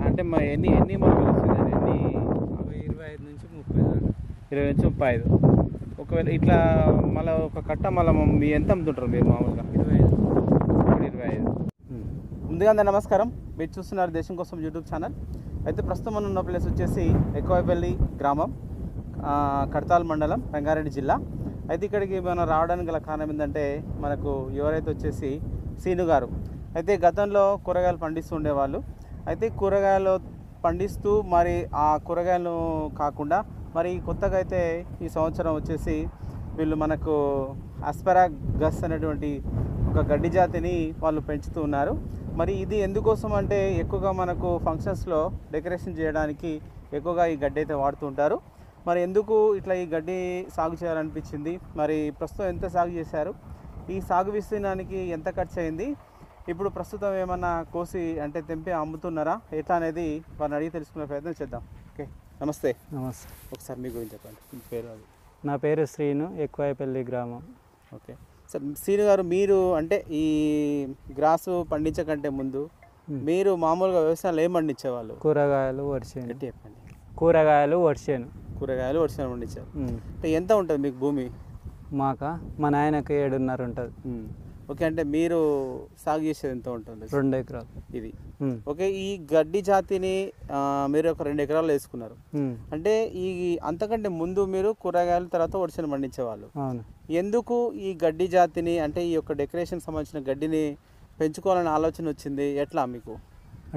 అంటే ఎన్ని ఎన్ని మొక్కలు వస్తుంది? ఎన్ని? 25 నుంచి 30 దాకా. 20 నుంచి 35. ఒకవేళ ఇట్లా మళ్ళీ ఒక కట్ట మళ్ళీ ఎంత అమ్ముతుంటారు మీరు మామూలుగా? 25. 25. ముందుగా నమస్కారం, మీరు చూస్తున్నారు దేశం కోసం యూట్యూబ్ ఛానల్. అయితే ప్రస్తుతం మనం ఉన్న ప్లేస్ వచ్చేసి ఎక్కువపల్లి గ్రామం, కడతాల్ మండలం, రంగారెడ్డి జిల్లా. అయితే ఇక్కడికి మనం రావడానికి గల కారణం ఏంటంటే, మనకు ఎవరైతే వచ్చేసి సీను గారు అయితే గతంలో కూరగాయలు పండిస్తూ ఉండేవాళ్ళు. అయితే కూరగాయలు పండిస్తూ మరి ఆ కూరగాయలు కాకుండా మరి కొత్తగా అయితే ఈ సంవత్సరం వచ్చేసి వీళ్ళు మనకు ఆస్పరాగస్ అనేటువంటి ఒక గడ్డి జాతిని వాళ్ళు పెంచుతూ ఉన్నారు. మరి ఇది ఎందుకోసం అంటే ఎక్కువగా మనకు ఫంక్షన్స్లో డెకరేషన్ చేయడానికి ఎక్కువగా ఈ గడ్డి అయితే వాడుతూ ఉంటారు. మరి ఎందుకు ఇట్లా ఈ గడ్డి సాగు చేయాలనిపించింది, మరి ప్రస్తుతం ఎంత సాగు చేశారు, ఈ సాగు విస్తీర్ణానికి ఎంత ఖర్చు అయింది, ఇప్పుడు ప్రస్తుతం ఏమన్నా కోసి అంటే తెంపి అమ్ముతున్నారా ఎట్లా అనేది వారిని అడిగి తెలుసుకునే ప్రయత్నం చేద్దాం. ఓకే, నమస్తే. నమస్తే. ఒకసారి మీ గురించి చెప్పండి, మీ పేరు? అది నా పేరు శ్రీను, ఎక్కువపల్లి గ్రామం. Okay sir. శ్రీను గారు, మీరు అంటే ఈ గ్రాసు పండించకంటే ముందు మీరు మామూలుగా వ్యవసాయంలో ఏం పండించేవాళ్ళు? కూరగాయలు వరిసేను. ఎట్టి చెప్పండి. కూరగాయలు వరిసేను. కూరగాయలు వర్షాలు పండించారు. అంటే ఎంత ఉంటుంది మీకు భూమి? మా నాయనకి 7.5 ఉంటుంది. ఓకే, అంటే మీరు సాగు చేసేది ఎంత ఉంటుంది? 2 ఎకరాలు. ఇది ఓకే. ఈ గడ్డి జాతిని మీరు ఒక 2 ఎకరాలు వేసుకున్నారు. అంటే ఈ అంతకంటే ముందు మీరు కూరగాయలు తర్వాత వరిసేను పండించేవాళ్ళు. అవును. ఎందుకు ఈ గడ్డి జాతిని అంటే ఈ యొక్క డెకరేషన్ సంబంధించిన గడ్డిని పెంచుకోవాలని ఆలోచన వచ్చింది? ఎట్లా మీకు?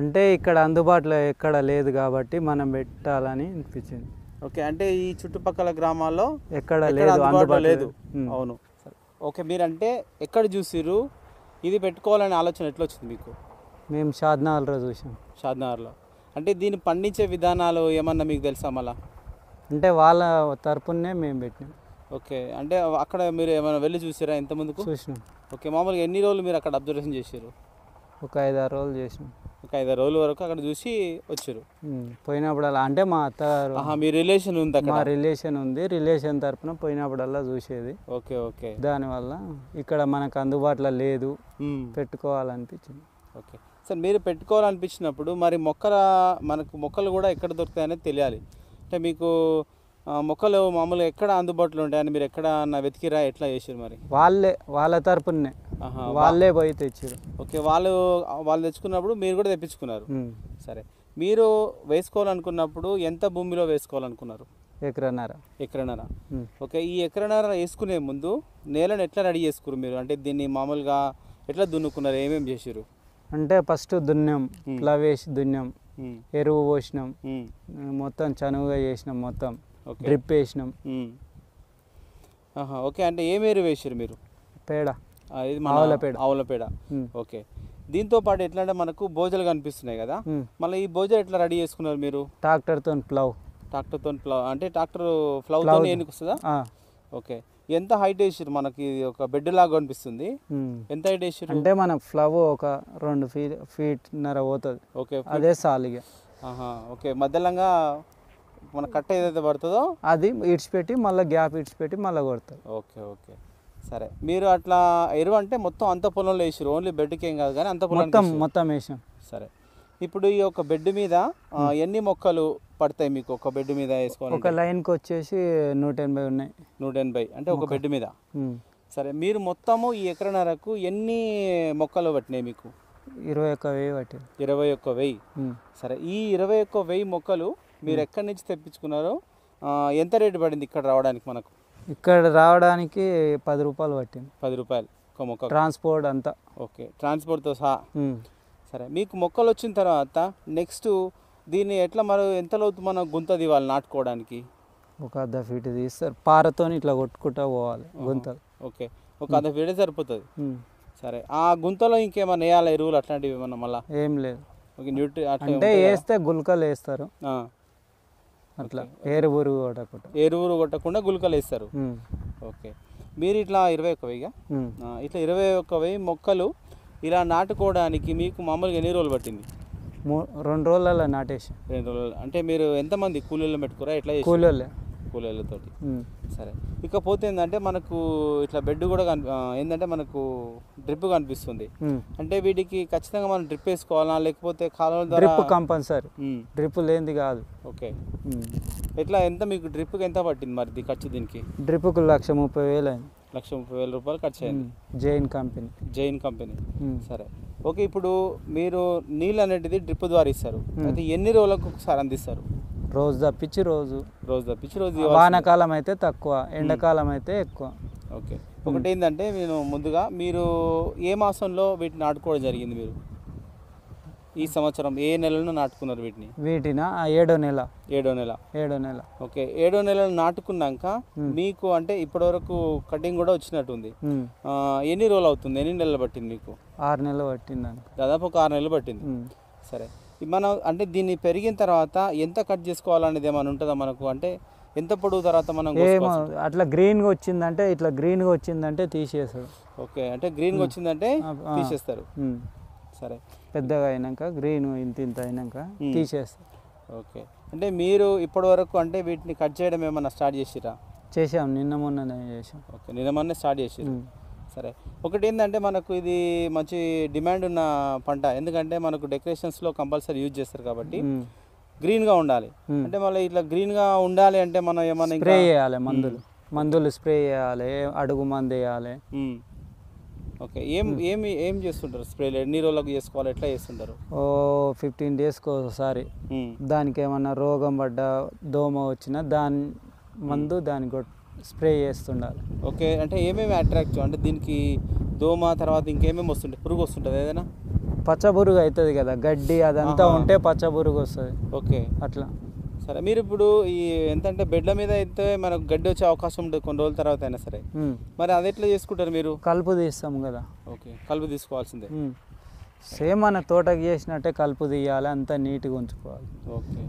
అంటే ఇక్కడ అందుబాటులో ఎక్కడ లేదు కాబట్టి మనం పెట్టాలని అనిపించింది. ఓకే, అంటే ఈ చుట్టుపక్కల గ్రామాల్లో ఎక్కడ లేదు, అందుబాటులో లేదు. అవును. ఓకే, మీరంటే ఎక్కడ చూసిర్రు ఇది పెట్టుకోవాలనే ఆలోచన ఎట్లా వచ్చింది మీకు? మేము షాద్నగర్లో చూసాం. షాద్నగర్లో. అంటే దీన్ని పండించే విధానాలు ఏమన్నా మీకు తెలుసా మళ్ళా? అంటే వాళ్ళ తరపునే మేము పెట్టినాం. ఓకే, అంటే అక్కడ మీరు ఏమైనా వెళ్ళి చూసారా ఇంతకుముందుకు? చూసినాం. ఓకే, మామూలుగా ఎన్ని రోజులు మీరు అక్కడ అబ్జర్వేషన్ చేసారు? ఒక 5-6 రోజులు చేసినాం. ఒక 5-6 రోజుల వరకు అక్కడ చూసి వచ్చారు. పోయినప్పుడల్లా అంటే మా అత్తగారు, మీ రిలేషన్ ఉంది అక్కడ? మా రిలేషన్ ఉంది, రిలేషన్ తరపున పోయినప్పుడల్లా చూసేది. Okay okay. దానివల్ల ఇక్కడ మనకు అందుబాటులో లేదు, పెట్టుకోవాలనిపించింది. ఓకే సార్, మీరు పెట్టుకోవాలనిపించినప్పుడు మరి మొక్కలు కూడా ఎక్కడ దొరుకుతాయనేది తెలియాలి. అంటే మీకు మొక్కలు మామూలుగా ఎక్కడ అందుబాటులో ఉంటాయని మీరు ఎక్కడ వెతికిరా, ఎట్లా చేసారు మరి? వాళ్ళ తరపునే వాళ్ళే పోయి తెచ్చారు. ఓకే, వాళ్ళు తెచ్చుకున్నప్పుడు మీరు కూడా తెప్పించుకున్నారు. సరే, మీరు వేసుకోవాలనుకున్నప్పుడు ఎంత భూమిలో వేసుకోవాలనుకున్నారు? 1.5 ఎకరన్నర. ఓకే, ఈ ఎకరన్నర వేసుకునే ముందు నేలను ఎట్లా రెడీ చేసుకున్నారు మీరు? అంటే దీన్ని మామూలుగా ఎట్లా దున్నుకున్నారు, ఏమేమి చేసారు? అంటే ఫస్ట్ దున్నాం, ప్లవేసి దున్నాం, ఎరువు పోసినాం, మొత్తం చనువుగా చేసినాం, మొత్తం డ్రిప్ వేసినాం. ఓకే, అంటే ఏం ఎరువు వేసారు మీరు? పేడ, ఆవుల పేడ. ఓకే, దీంతో పాటు ఎట్లా అంటే మనకు బోజలు కనిపిస్తున్నాయి కదా, మళ్ళీ ఈ బోజలు ఎట్లా రెడీ చేసుకున్నారు మీరు? ట్రాక్టర్తో ప్లవ్ అంటే ట్రాక్టర్ ప్లవ్తో ఎన్నికి వస్తుందా? ఓకే, ఎంత హైట్ వేసారు? మనకి ఒక బెడ్ లాగా కనిపిస్తుంది, ఎంత హైట్ వేసారు? అంటే మన ఫ్లవ్ ఒక 2 ఫీట్న్నర పోతుంది. ఓకే, అదే సాలిగా. ఓకే, మధ్యలంగా మన కట్ట ఏదైతే పడుతుందో అది ఇడిచిపెట్టి మళ్ళీ గ్యాప్ ఇడిచిపెట్టి మళ్ళీ కొడతారు. Okay okay. సరే, మీరు అట్లా ఎరువు అంటే మొత్తం అంత పొలంలో వేసారు, ఓన్లీ బెడ్కి ఏం కాదు కానీ అంత మొత్తం వేసాం. సరే, ఇప్పుడు ఈ యొక్క బెడ్ మీద ఎన్ని మొక్కలు పడతాయి మీకు? ఒక బెడ్ మీద వేసుకోవాలి ఒక లైన్కి వచ్చేసి 180 ఉన్నాయి. 180 అంటే ఒక బెడ్ మీద. సరే, మీరు మొత్తము ఈ ఎకరన్నరకు ఎన్ని మొక్కలు పట్టినాయి మీకు? 21,000 పట్టింది. 21,000. సరే, ఈ 21,000 మొక్కలు మీరు ఎక్కడి నుంచి తెప్పించుకున్నారో, ఎంత రేటు పడింది ఇక్కడ రావడానికి? మనకు ఇక్కడ రావడానికి 10 రూపాయలు పట్టింది. 10 రూపాయలు ఒక మొక్క, ట్రాన్స్పోర్ట్ అంతా. ఓకే, ట్రాన్స్పోర్ట్తో సహా. సరే, మీకు మొక్కలు వచ్చిన తర్వాత నెక్స్ట్ దీన్ని ఎట్లా ఎంత లోతు మనం గుంత దివాలి నాటుకోవడానికి? ఒక 1/2 ఫీట్ తీస్తారు, పారతో ఇట్లా కొట్టుకుంటా పోవాలి గుంతలు. ఓకే, ఒక 1/2 ఫీట్ సరిపోతుంది. సరే, ఆ గుంతలో ఇంకేమైనా వేయాలి ఎరువులు అట్లాంటివి ఏమన్నా? మళ్ళీ ఏం లేదు. ఓకే న్యూట్రి అట్లా అంటే వేస్తే గుల్కలు వేస్తారు అట్లా ఎరువురు కొట్టకుండా. ఎరువులు కొట్టకుండా గుళికలు వేస్తారు. ఓకే మీరు ఇట్లా 21,000 ఇట్లా 21,000 మొక్కలు ఇలా నాటుకోవడానికి మీకు మామూలుగా ఎన్ని రోజులు పట్టింది? 2 రోజులలో నాటేసి. 2 రోజులు. అంటే మీరు ఎంతమంది కూలీలు పెట్టుకురా ఎట్లా కూలీలే? కూలీలతోటి. సరే ఇకపోతే ఏంటంటే మనకు ఇట్లా బెడ్ కూడా ఏంటంటే మనకు డ్రిప్ కనిపిస్తుంది. అంటే వీటికి ఖచ్చితంగా మనం డ్రిప్ వేసుకోవాలా లేకపోతే కాలువల ద్వారా? డ్రిప్ కంపల్సరీ, డ్రిప్ లేనిది కాదు. ఓకే ఎట్లా ఎంత మీకు డ్రిప్కి ఎంత పట్టింది మరి ఖర్చు? దీనికి డ్రిప్కు 1,30,000 అయింది. 1,30,000 రూపాయలు ఖర్చు అయింది. జైన్ కంపెనీ. సరే ఓకే ఇప్పుడు మీరు నీళ్ళు అనేది డ్రిప్ ద్వారా ఇస్తారు. అయితే ఎన్ని రోజులకు ఒకసారి అందిస్తారు? రోజు తప్పించి రోజు. వానాకాలం అయితే తక్కువ, ఎండాకాలం అయితే ఎక్కువ. ఓకే ఒకటి ఏంటంటే నేను ముందుగా మీరు ఏ మాసంలో వీటిని నాటుకోవడం జరిగింది? మీరు ఈ సంవత్సరం ఏ నెలలో నాటుకున్నారు వీటిని? వీటినా 7వ నెల. 7వ నెల. ఓకే 7వ నెలలో నాటుకున్నాక మీకు అంటే ఇప్పటివరకు కటింగ్ కూడా వచ్చినట్టుంది. ఎన్ని రోజులు అవుతుంది? ఎన్ని నెలలు పట్టింది మీకు? 6 నెలలు పట్టింది. దాదాపు ఒక 6 నెలలు పట్టింది. సరే మనం అంటే దీన్ని పెరిగిన తర్వాత ఎంత కట్ చేసుకోవాలనేది ఏమైనా ఉంటుందా మనకు? అంటే ఎంత పొడుగు తర్వాత మనం అట్లా గ్రీన్గా వచ్చిందంటే ఇట్లా గ్రీన్గా వచ్చిందంటే తీసేస్తారు. ఓకే అంటే గ్రీన్గా వచ్చిందంటే తీసేస్తారు. సరే పెద్దగా అయినాక గ్రీన్ ఇంత అయినాక తీసేస్తారు. ఓకే అంటే మీరు ఇప్పటి వరకు అంటే వీటిని కట్ చేయడం ఏమన్నా స్టార్ట్ చేసిరా? చేసాం, నిన్న మొన్ననే చేసాం. ఓకే నిన్న మొన్న స్టార్ట్ చేసిరు. సరే ఒకటి ఏంటంటే మనకు ఇది మంచి డిమాండ్ ఉన్న పంట. ఎందుకంటే మనకు డెకరేషన్స్లో కంపల్సరీ యూజ్ చేస్తారు కాబట్టి గ్రీన్గా ఉండాలి. అంటే మళ్ళీ ఇట్లా గ్రీన్గా ఉండాలి అంటే మనం ఏమన్నా స్ప్రే చేయాలి, మందులు స్ప్రే చేయాలి, అడుగు మందు వేయాలి. ఓకే ఏం చేస్తుంటారు స్ప్రేలు? ఎన్ని రోజులకు చేసుకోవాలి? ఎట్లా చేస్తుంటారు? 15 డేస్కి ఒకసారి. దానికి ఏమన్నా రోగం పడ్డా దోమ వచ్చినా దాని మందు దానికి స్ప్రే చేస్తుండాలి. ఓకే అంటే ఏమేమి అట్రాక్టివ్ అంటే దీనికి దోమ తర్వాత ఇంకేమేమి వస్తుంటాయి? పురుగు వస్తుంటుంది ఏదైనా? పచ్చబురుగు అవుతుంది కదా, గడ్డి అదంతా ఉంటే పచ్చబురుగు వస్తుంది. ఓకే అట్లా. సరే మీరు ఇప్పుడు ఈ ఎంతంటే బెడ్ల మీద అయితే మనకు గడ్డి వచ్చే అవకాశం ఉంటుంది కొన్ని రోజుల తర్వాత అయినా సరే, మరి అది ఎట్లా చేసుకుంటారు మీరు? కలుపు తీస్తాం కదా. ఓకే కలుపు తీసుకోవాల్సిందే. సేమ్ మన తోటకి చేసినట్టే కలుపు తీయాలి, అంతా నీట్గా ఉంచుకోవాలి. ఓకే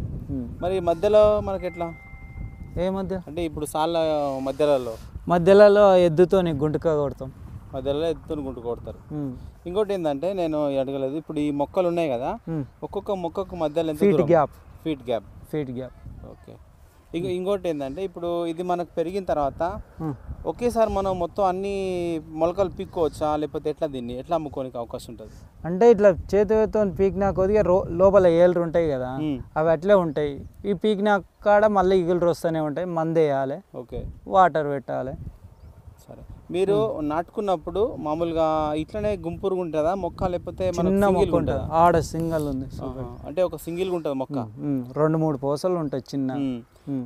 మరి మధ్యలో మనకి ఎట్లా? ఏ మధ్య అంటే ఇప్పుడు సాళ్ళ మధ్యలో ఎద్దుతో గుంటుక కొడతాం. మధ్యలో ఎద్దుతో గుంటు కొడతారు. ఇంకోటి ఏంటంటే నేను అడగలేదు, ఇప్పుడు ఈ మొక్కలు ఉన్నాయి కదా, ఒక్కొక్క మొక్కకు మధ్యలో ఎంత ఫీట్ గ్యాప్. ఓకే ఇంకోటి ఏంటంటే ఇప్పుడు ఇది మనకు పెరిగిన తర్వాత ఒకేసారి మనం మొత్తం అన్ని మొలకలు పీక్కోవచ్చా లేకపోతే ఎట్లా దీన్ని ఎట్లా అమ్ముకోనికి అవకాశం ఉంటుంది? అంటే ఇట్లా చేతితో పీకినా కొద్దిగా లోపల ఏళ్ళు ఉంటాయి కదా, అవి అట్లే ఉంటాయి. ఈ పీకినా కాడ మళ్ళీ ఈగులు వస్తూనే ఉంటాయి, మందు వేయాలి. ఓకే వాటర్ పెట్టాలి. సరే మీరు నాటుకున్నప్పుడు మామూలుగా ఇట్లనే గుంపురుగా ఉంటుందా మొక్క లేకపోతే చిన్న మొక్క ఉంటుంది? ఆడ సింగల్ ఉంది, అంటే ఒక సింగిల్గా ఉంటుంది మొక్క. 2-3 పూసలు ఉంటాయి చిన్న.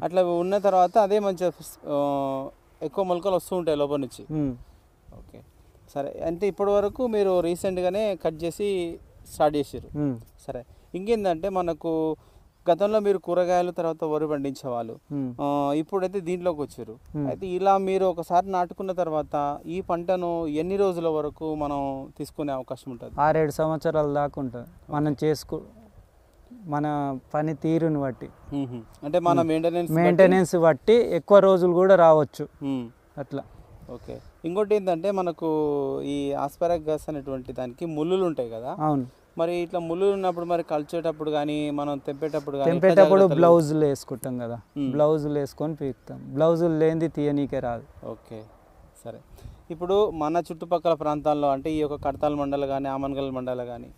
అట్లా ఉన్న తర్వాత అదే మంచిగా ఎక్కువ మొలకలు వస్తూ ఉంటాయి లోపల నుంచి. ఓకే సరే అంటే ఇప్పటి వరకు మీరు రీసెంట్గానే కట్ చేసి స్టార్ట్ చేసారు. సరే ఇంకేంటంటే మనకు గతంలో మీరు కూరగాయలు తర్వాత వరి పండించేవాళ్ళు, ఇప్పుడైతే దీంట్లోకి వచ్చారు. అయితే ఇలా మీరు ఒకసారి నాటుకున్న తర్వాత ఈ పంటను ఎన్ని రోజుల వరకు మనం తీసుకునే అవకాశం ఉంటుంది? 6-7 సంవత్సరాల దాకా ఉంటుంది. మనం మన పని తీరుని బట్టి, అంటే మన మెయింటెనెన్స్ బట్టి ఎక్కువ రోజులు కూడా రావచ్చు అట్లా. ఓకే ఇంకోటి ఏంటంటే మనకు ఈ ఆస్పరాగస్ అనేటువంటి దానికి ముళ్ళులు ఉంటాయి కదా. అవును. మరి ఇట్లా ముళ్ళులు ఉన్నప్పుడు మరి కలిచేటప్పుడు కానీ మనం తెంపేటప్పుడు బ్లౌజులు వేసుకుంటాం కదా, బ్లౌజులు వేసుకొని పీకుతాం. బ్లౌజులు లేనిది తీయనీకే రాదు. ఓకే సరే ఇప్పుడు మన చుట్టుపక్కల ప్రాంతాల్లో అంటే ఈ యొక్క కడతాల్ మండలం కానీ ఆమన్గల్ మండలం కానీ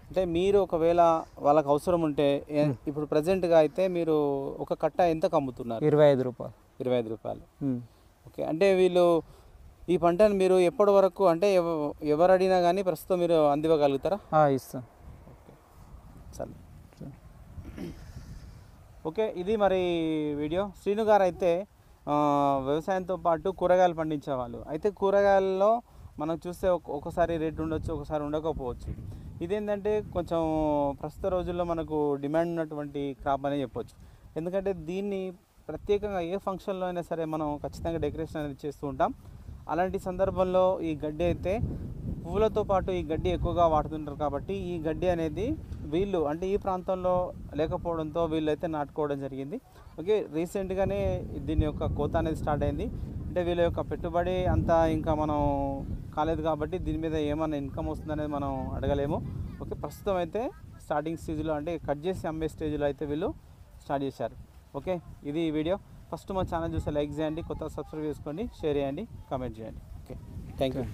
అంటే మీరు ఒకవేళ వాళ్ళకి అవసరం ఉంటే ఇప్పుడు ప్రజెంట్గా అయితే మీరు ఒక కట్ట ఎంతకు అమ్ముతున్నారు? 25 రూపాయలు. ఓకే అంటే వీళ్ళు ఈ పంటను మీరు ఎప్పటి వరకు అంటే ఎవరు అడిగినా కానీ ప్రస్తుతం మీరు అందివ్వగలుగుతారా? ఇస్తాం. ఓకే సరే ఓకే ఇది మరి వీడియో. శ్రీను గారు అయితే వ్యవసాయంతో పాటు కూరగాయలు పండించేవాళ్ళు. అయితే కూరగాయలలో మనం చూస్తే ఒకసారి రేట్ ఉండొచ్చు, ఒకసారి ఉండకపోవచ్చు. ఇదేంటంటే కొంచెం ప్రస్తుత రోజుల్లో మనకు డిమాండ్ ఉన్నటువంటి క్రాప్ అనే చెప్పొచ్చు. ఎందుకంటే దీన్ని ప్రత్యేకంగా ఏ ఫంక్షన్లో అయినా సరే మనం ఖచ్చితంగా డెకరేషన్ అనేది చేస్తూ ఉంటాం. అలాంటి సందర్భంలో ఈ గడ్డి అయితే పువ్వులతో పాటు ఈ గడ్డి ఎక్కువగా వాడుతుంటారు కాబట్టి ఈ గడ్డి అనేది వీళ్ళు అంటే ఈ ప్రాంతంలో లేకపోవడంతో వీళ్ళైతే నాటుకోవడం జరిగింది. ఓకే, రీసెంట్గానే దీని యొక్క కోత అనేది స్టార్ట్ అయింది. అంటే వీళ్ళ యొక్క పెట్టుబడి అంతా ఇంకా మనం కాలేదు కాబట్టి దీని మీద ఏమైనా ఇన్కమ్ వస్తుందనేది మనం అడగలేము. ఓకే, ప్రస్తుతం అయితే స్టార్టింగ్ స్టేజ్లో అంటే కట్ చేసి అమ్మే స్టేజ్లో అయితే వీళ్ళు స్టార్ట్ చేశారు. ఓకే, ఇది ఈ వీడియో. ఫస్ట్ మా ఛానల్ చూస్తే లైక్ చేయండి, కొత్త సబ్స్క్రైబ్ చేసుకోండి, షేర్ చేయండి, కామెంట్ చేయండి. Okay, thank you.